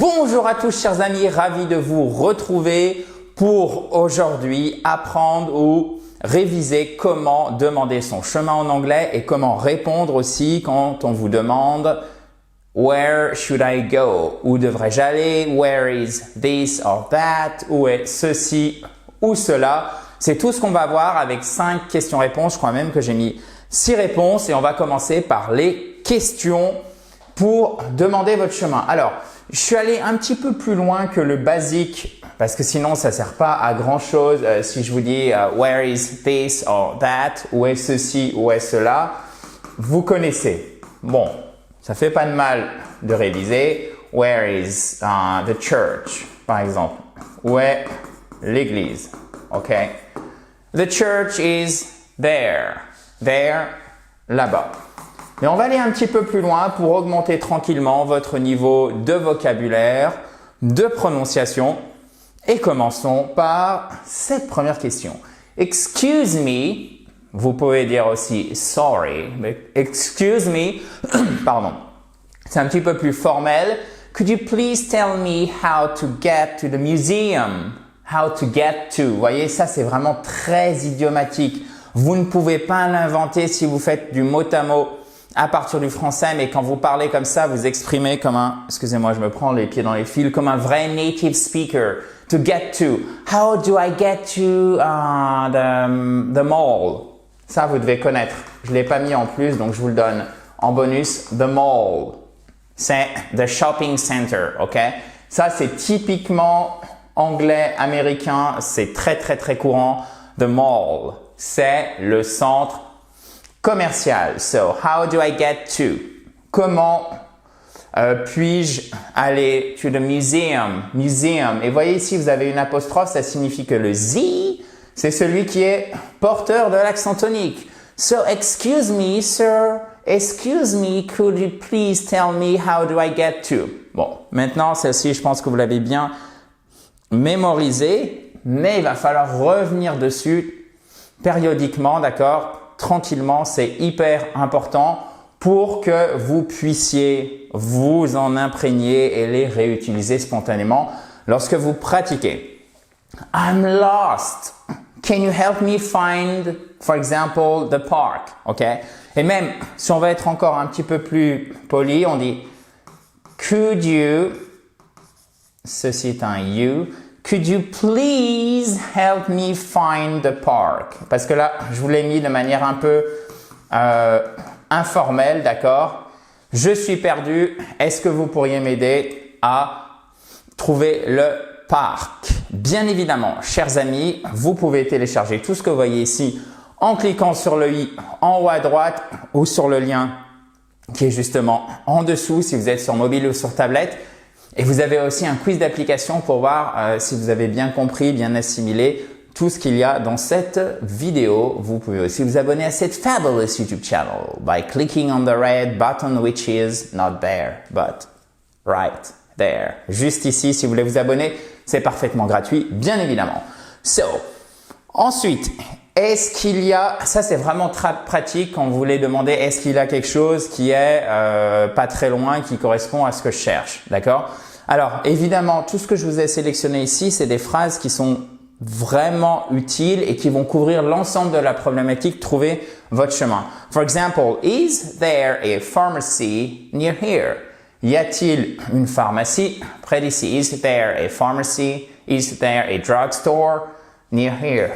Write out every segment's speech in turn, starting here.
Bonjour à tous chers amis, ravi de vous retrouver pour aujourd'hui apprendre ou réviser comment demander son chemin en anglais et comment répondre aussi quand on vous demande Where should I go? Où devrais-je aller? Where is this or that? Où est ceci ou cela? C'est tout ce qu'on va voir avec 5 questions-réponses. Je crois même que j'ai mis 6 réponses et on va commencer par les questions pour demander votre chemin. Alors, je suis allé un petit peu plus loin que le basique parce que sinon ça ne sert pas à grand chose si je vous dis where is this or that, où est ceci, où est cela, vous connaissez. Bon, ça fait pas de mal de réviser. Where is the church, par exemple? Où est l'église? Ok. The church is there. There, là-bas. Mais on va aller un petit peu plus loin pour augmenter tranquillement votre niveau de vocabulaire, de prononciation. Et commençons par cette première question. Excuse me, vous pouvez dire aussi sorry, mais excuse me, pardon, c'est un petit peu plus formel. Could you please tell me how to get to the museum? How to get to. Vous voyez, ça c'est vraiment très idiomatique. Vous ne pouvez pas l'inventer si vous faites du mot à mot à partir du français, mais quand vous parlez comme ça, vous exprimez comme un, excusez-moi, je me prends les pieds dans les fils, comme un vrai native speaker. To get to. How do I get to the mall? Ça, vous devez connaître. Je ne l'ai pas mis en plus, donc je vous le donne en bonus. The mall. C'est the shopping center, ok? Ça, c'est typiquement anglais, américain. C'est très, très, très courant. The mall. C'est le centre commercial. So, how do I get to? Comment puis-je aller to the museum? Museum. Et voyez ici, vous avez une apostrophe, ça signifie que le Z, c'est celui qui est porteur de l'accent tonique. So, excuse me, sir. Excuse me, could you please tell me how do I get to? Bon, maintenant, celle-ci, je pense que vous l'avez bien mémorisée, mais il va falloir revenir dessus périodiquement, d'accord? Tranquillement, c'est hyper important pour que vous puissiez vous en imprégner et les réutiliser spontanément lorsque vous pratiquez. I'm lost. Can you help me find, for example, the park? Ok? Et même si on va être encore un petit peu plus poli, on dit could you, ceci est un you, could you please help me find the park? Parce que là, je vous l'ai mis de manière un peu informelle, d'accord? Je suis perdu. Est-ce que vous pourriez m'aider à trouver le parc? Bien évidemment, chers amis, vous pouvez télécharger tout ce que vous voyez ici en cliquant sur le i en haut à droite ou sur le lien qui est justement en dessous si vous êtes sur mobile ou sur tablette. Et vous avez aussi un quiz d'application pour voir si vous avez bien compris, bien assimilé tout ce qu'il y a dans cette vidéo. Vous pouvez aussi vous abonner à cette fabulous YouTube channel by clicking on the red button which is not there, but right there. Juste ici, si vous voulez vous abonner, c'est parfaitement gratuit, bien évidemment. So, ensuite, est-ce qu'il y a, ça c'est vraiment très pratique quand vous voulez demander est-ce qu'il y a quelque chose qui est pas très loin, qui correspond à ce que je cherche, d'accord? Alors évidemment, tout ce que je vous ai sélectionné ici, c'est des phrases qui sont vraiment utiles et qui vont couvrir l'ensemble de la problématique, trouver votre chemin. For example, is there a pharmacy near here? Y a-t-il une pharmacie près d'ici? Is there a pharmacy? Is there a drugstore near here?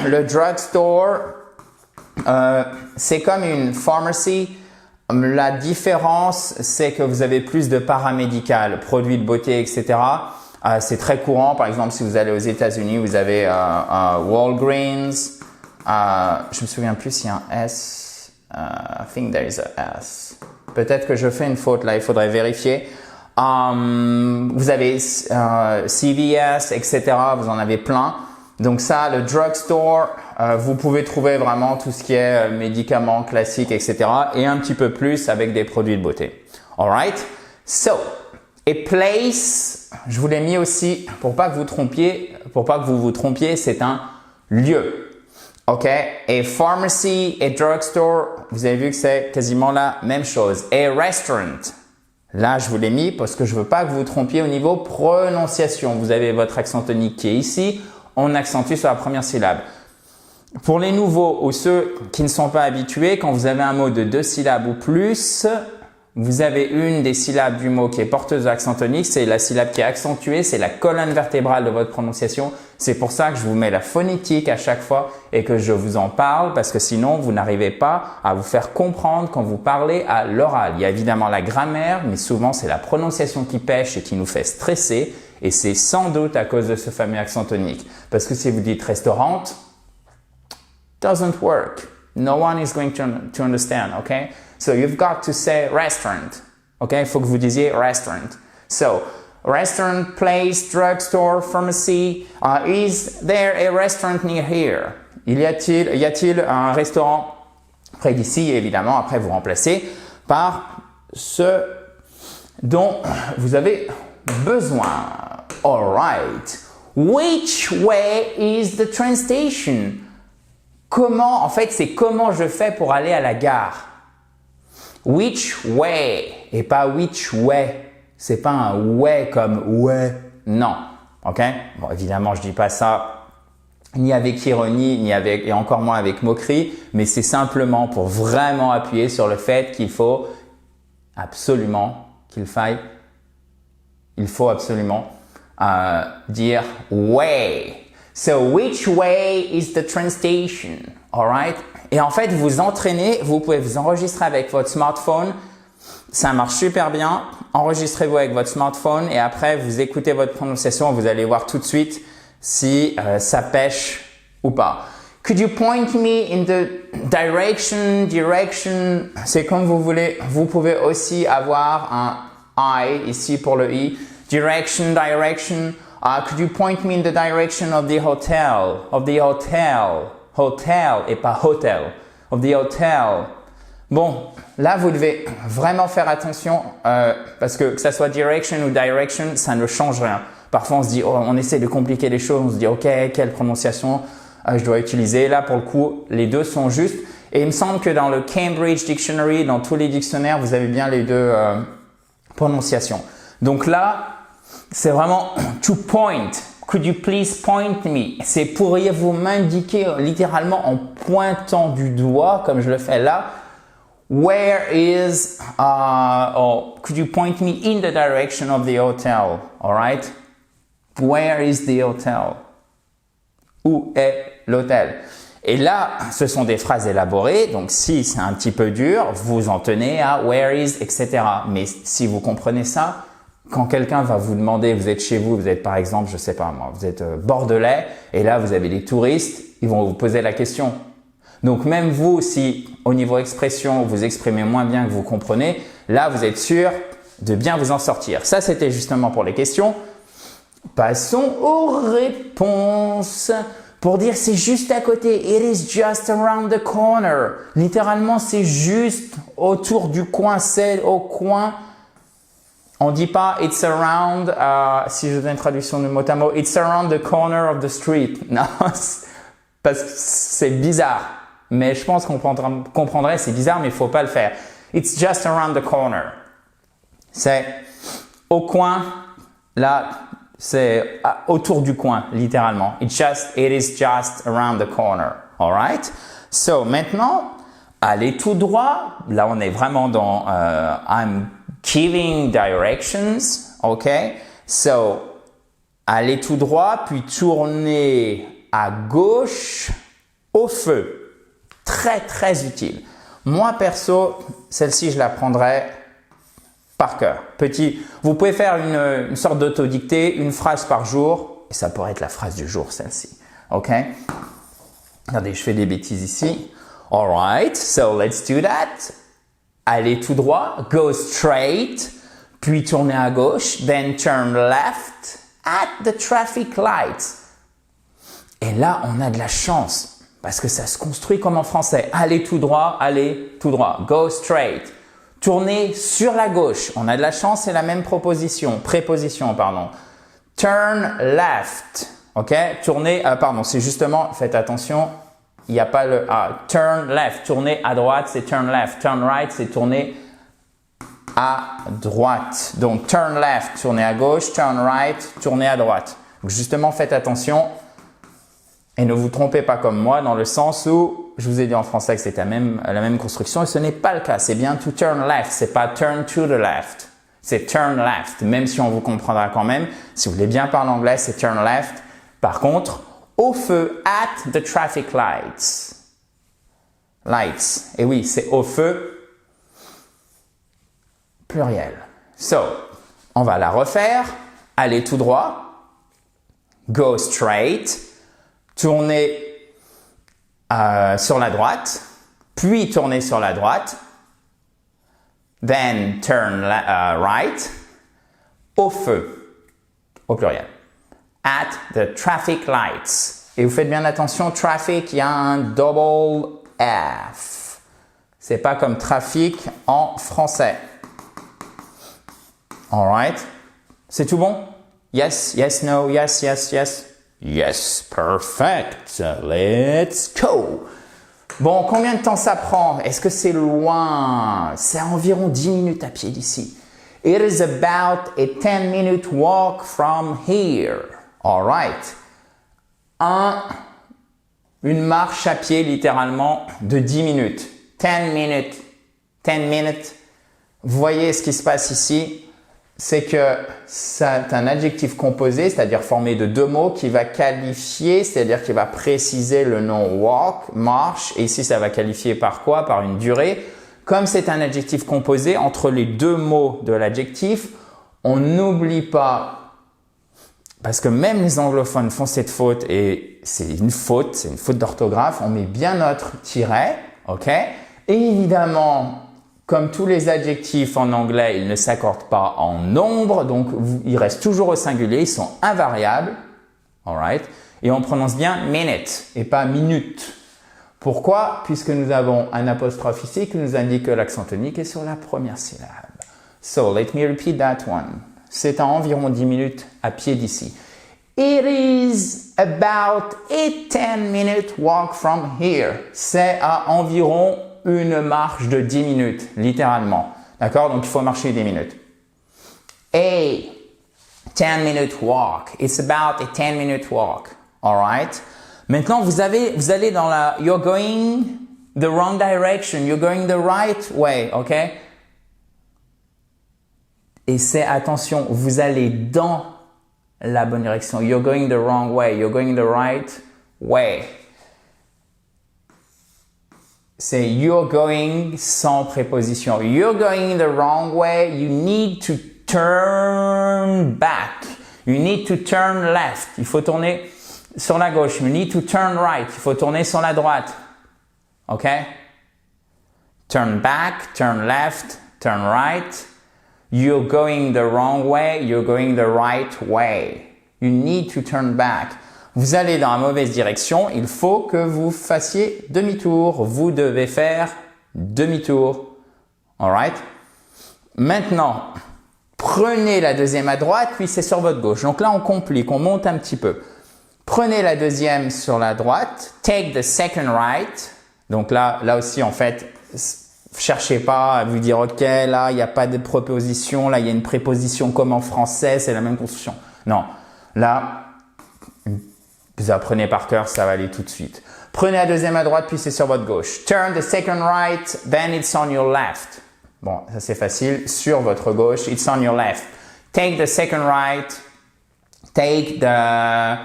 Le drugstore, c'est comme une pharmacie. La différence, c'est que vous avez plus de paramédical, produits de beauté, etc. C'est très courant. Par exemple, si vous allez aux États-Unis, vous avez Walgreens. Je me souviens plus s'il y a un S. I think there is a S. Peut-être que je fais une faute là, il faudrait vérifier. Vous avez CVS, etc. Vous en avez plein. Donc ça, le drugstore, vous pouvez trouver vraiment tout ce qui est médicaments classiques, etc. Et un petit peu plus avec des produits de beauté. Alright? So, a place, je vous l'ai mis aussi pour pas que vous vous trompiez, c'est un lieu. Ok? A pharmacy, a drugstore, vous avez vu que c'est quasiment la même chose. A restaurant, Là, je vous l'ai mis parce que je veux pas que vous vous trompiez au niveau prononciation. Vous avez votre accent tonique qui est ici. On accentue sur la première syllabe. Pour les nouveaux ou ceux qui ne sont pas habitués, quand vous avez un mot de 2 syllabes ou plus, vous avez une des syllabes du mot qui est porteuse d'accent tonique, c'est la syllabe qui est accentuée, c'est la colonne vertébrale de votre prononciation. C'est pour ça que je vous mets la phonétique à chaque fois et que je vous en parle parce que sinon vous n'arrivez pas à vous faire comprendre quand vous parlez à l'oral. Il y a évidemment la grammaire, mais souvent c'est la prononciation qui pêche et qui nous fait stresser et c'est sans doute à cause de ce fameux accent tonique. Parce que si vous dites restaurant, doesn't work. No one is going to understand, okay? So you've got to say restaurant, okay? Il faut que vous disiez restaurant. So, restaurant, place, drugstore, pharmacy. Is there a restaurant near here? Y a-t-il un restaurant près d'ici? Évidemment, après vous remplacez par ce dont vous avez besoin. All right. Which way is the train station? Comment, en fait, c'est comment je fais pour aller à la gare. Which way et pas which way. C'est pas un way comme ouais. Non. Ok? Bon, évidemment, je dis pas ça ni avec ironie, ni avec, et encore moins avec moquerie, mais c'est simplement pour vraiment appuyer sur le fait qu'il faut absolument, il faut absolument dire way. So, which way is the train station? Alright? Et en fait, vous entraînez, vous pouvez vous enregistrer avec votre smartphone. Ça marche super bien. Enregistrez-vous avec votre smartphone et après, vous écoutez votre prononciation. Vous allez voir tout de suite si ça pêche ou pas. Could you point me in the direction? C'est comme vous voulez. Vous pouvez aussi avoir un I ici pour le I. Direction. Could you point me in the direction of the hotel? Hotel et pas hotel. Of the hotel. Bon, là vous devez vraiment faire attention parce que ça soit direction ou direction, ça ne change rien. Parfois on se dit, on essaie de compliquer les choses, on se dit ok, quelle prononciation je dois utiliser. Là pour le coup, les deux sont justes. Et il me semble que dans le Cambridge Dictionary, dans tous les dictionnaires, vous avez bien les deux prononciations. Donc là, c'est vraiment to point. Could you please point me? C'est pourriez-vous m'indiquer littéralement en pointant du doigt, comme je le fais là. Where is, or could you point me in the direction of the hotel? All right? Where is the hotel? Où est l'hôtel? Et là, ce sont des phrases élaborées. Donc, si c'est un petit peu dur, vous en tenez à where is, etc. Mais si vous comprenez ça, quand quelqu'un va vous demander, vous êtes chez vous, vous êtes par exemple, je sais pas moi, vous êtes bordelais et là vous avez des touristes, ils vont vous poser la question. Donc même vous, si au niveau expression, vous exprimez moins bien que vous comprenez, là vous êtes sûr de bien vous en sortir. Ça c'était justement pour les questions. Passons aux réponses. Pour dire c'est juste à côté, it is just around the corner. Littéralement c'est juste autour du coin, c'est au coin. On dit pas it's around, si je donne une traduction de mot à mot, it's around the corner of the street. Non, parce que c'est bizarre. Mais je pense qu'on comprendrait, c'est bizarre, mais il faut pas le faire. It's just around the corner. C'est au coin, là, c'est autour du coin, littéralement. It is just around the corner. Alright? So, maintenant, allez tout droit. Là, on est vraiment dans I'm giving directions, ok? So, allez tout droit, puis tournez à gauche au feu. Très, très utile. Moi, perso, celle-ci, je la prendrais par cœur. Vous pouvez faire une sorte d'autodictée, une phrase par jour, et ça pourrait être la phrase du jour, celle-ci, ok? Regardez, je fais des bêtises ici. All right, so let's do that. Allez tout droit, go straight, puis tournez à gauche, then turn left at the traffic lights. Et là, on a de la chance parce que ça se construit comme en français. Allez tout droit, go straight. Tournez sur la gauche. On a de la chance, c'est la même préposition. Turn left. Ok? Tournez, c'est justement, faites attention. Il n'y a pas le turn left, tourner à droite, c'est turn left. Turn right, c'est tourner à droite. Donc, turn left, tournez à gauche, turn right, tournez à droite. Donc, justement, faites attention et ne vous trompez pas comme moi dans le sens où je vous ai dit en français que c'était la même construction et ce n'est pas le cas. C'est bien to turn left, c'est pas turn to the left. C'est turn left, même si on vous comprendra quand même. Si vous voulez bien parler anglais, c'est turn left. Par contre, au feu, at the traffic lights. Lights. Et oui, c'est au feu, pluriel. So, on va la refaire. Allez tout droit. Go straight. Tournez sur la droite. Puis tournez sur la droite. Then turn right. Au feu, au pluriel. At the traffic lights. Et vous faites bien attention, traffic, il y a un double F. C'est pas comme trafic en français. Alright. C'est tout bon? Yes, yes, no, yes, yes, yes. Yes, perfect. Let's go. Bon, combien de temps ça prend? Est-ce que c'est loin? C'est environ 10 minutes à pied d'ici. It is about a 10-minute walk from here. Alright. Une marche à pied littéralement de 10 minutes. 10 minutes. 10 minutes. Vous voyez ce qui se passe ici? C'est que c'est un adjectif composé, c'est-à-dire formé de deux mots qui va qualifier, c'est-à-dire qui va préciser le nom walk, marche. Et ici, ça va qualifier par quoi? Par une durée. Comme c'est un adjectif composé, entre les deux mots de l'adjectif, on n'oublie pas, parce que même les anglophones font cette faute et c'est une faute d'orthographe, on met bien notre tiret, ok? Et évidemment, comme tous les adjectifs en anglais, ils ne s'accordent pas en nombre, donc ils restent toujours au singulier, ils sont invariables, alright? Et on prononce bien minute et pas minute. Pourquoi? Puisque nous avons un apostrophe ici qui nous indique que l'accent tonique est sur la première syllabe. So, let me repeat that one. C'est à environ 10 minutes à pied d'ici. It is about a 10-minute walk from here. C'est à environ une marche de 10 minutes, littéralement. D'accord? Donc, il faut marcher 10 minutes. A 10-minute walk. It's about a 10-minute walk. All right? Maintenant, vous allez dans la, you're going the wrong direction. You're going the right way. OK? Et c'est, attention, vous allez dans la bonne direction. You're going the wrong way. You're going the right way. C'est you're going sans préposition. You're going the wrong way. You need to turn back. You need to turn left. Il faut tourner sur la gauche. You need to turn right. Il faut tourner sur la droite. OK? Turn back, turn left, turn right. You're going the wrong way. You're going the right way. You need to turn back. Vous allez dans la mauvaise direction, il faut que vous fassiez demi-tour. Vous devez faire demi-tour. Alright? Maintenant, prenez la deuxième à droite, puis c'est sur votre gauche. Donc là, on complique, on monte un petit peu. Prenez la deuxième sur la droite. Take the second right. Donc là aussi, en fait, cherchez pas à vous dire, OK, là, il n'y a pas de préposition. Là, il y a une préposition comme en français, c'est la même construction. Non. Là, vous apprenez par cœur, ça va aller tout de suite. Prenez la deuxième à droite, puis c'est sur votre gauche. Turn the second right, then it's on your left. Bon, ça c'est facile. Sur votre gauche, it's on your left. Take the second right. Take the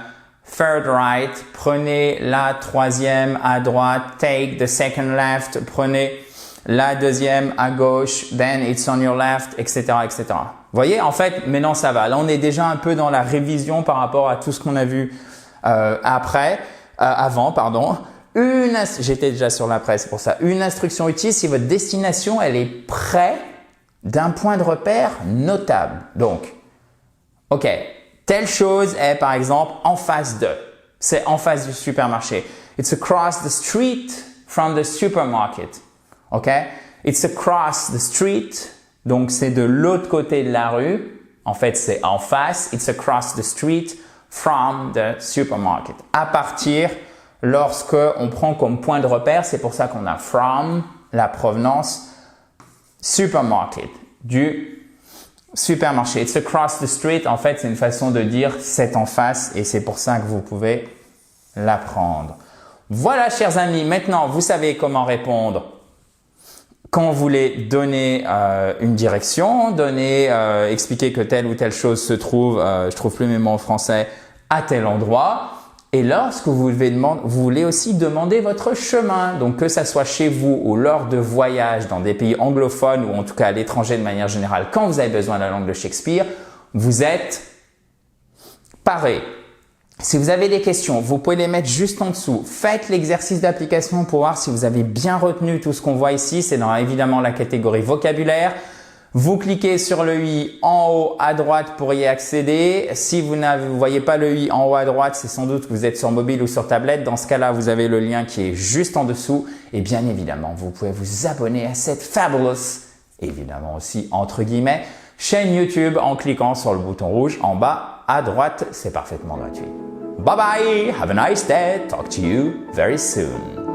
third right. Prenez la troisième à droite. Take the second left. Prenez la deuxième à gauche. Then it's on your left, etc., etc. Vous voyez, en fait, maintenant ça va. Là, on est déjà un peu dans la révision par rapport à tout ce qu'on a vu avant, pardon. J'étais déjà sur l'après, c'est pour ça. Une instruction utile si votre destination, elle est près d'un point de repère notable. Donc, OK, telle chose est par exemple en face de. C'est en face du supermarché. It's across the street from the supermarket. OK? It's across the street. Donc, c'est de l'autre côté de la rue. En fait, c'est en face. It's across the street from the supermarket. À partir, lorsque on prend comme point de repère, c'est pour ça qu'on a from, la provenance, supermarket. du supermarché. It's across the street. En fait, c'est une façon de dire c'est en face et c'est pour ça que vous pouvez l'apprendre. Voilà, chers amis. Maintenant, vous savez comment répondre quand vous voulez donner une direction, expliquer que telle ou telle chose se trouve, je trouve plus mes mots en français, à tel endroit. Et lorsque vous voulez aussi demander votre chemin, donc que ça soit chez vous ou lors de voyages dans des pays anglophones ou en tout cas à l'étranger de manière générale, quand vous avez besoin de la langue de Shakespeare, vous êtes paré. Si vous avez des questions, vous pouvez les mettre juste en dessous. Faites l'exercice d'application pour voir si vous avez bien retenu tout ce qu'on voit ici. C'est dans évidemment la catégorie vocabulaire. Vous cliquez sur le i en haut à droite pour y accéder. Si vous ne voyez pas le i en haut à droite, c'est sans doute que vous êtes sur mobile ou sur tablette. Dans ce cas-là, vous avez le lien qui est juste en dessous. Et bien évidemment, vous pouvez vous abonner à cette fabulous, évidemment aussi entre guillemets, chaîne YouTube en cliquant sur le bouton rouge en bas à droite. C'est parfaitement gratuit. Bye bye, have a nice day, talk to you very soon.